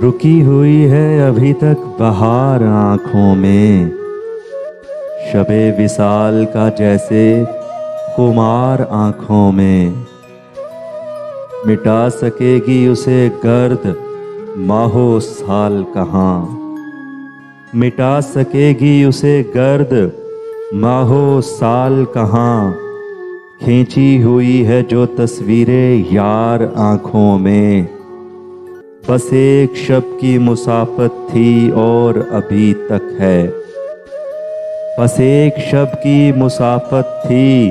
रुकी हुई है अभी तक बहार आँखों में, शबे विसाल का जैसे खुमार आँखों में। मिटा सकेगी उसे गर्द माहो साल कहाँ, मिटा सकेगी उसे गर्द माहो साल कहाँ। खींची हुई है जो तस्वीरें यार आँखों में, बस एक शब की मुसाफत थी और अभी तक है। बस एक शब की मुसाफत थी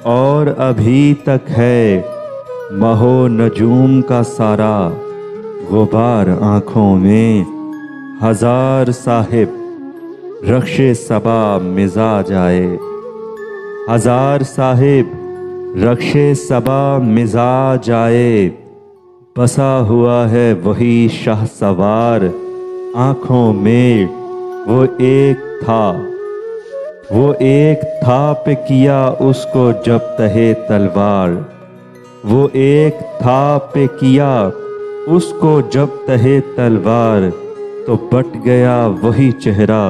और अभी तक है। महो नजूम का सारा गुबार आँखों में। हजार साहिब रख्शे सबा मिजाज आए, हजार साहिब रख्शे सबा मिजाज आए। बसा हुआ है वही शाह सवार आँखों में। वो एक था पे किया उसको जब तहे तलवार, वो एक था पे किया उसको जब तहे तलवार। तो बट गया वही चेहरा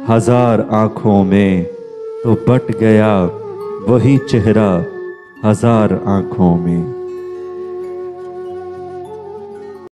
हजार आँखों में, तो बट गया वही चेहरा हजार आँखों में।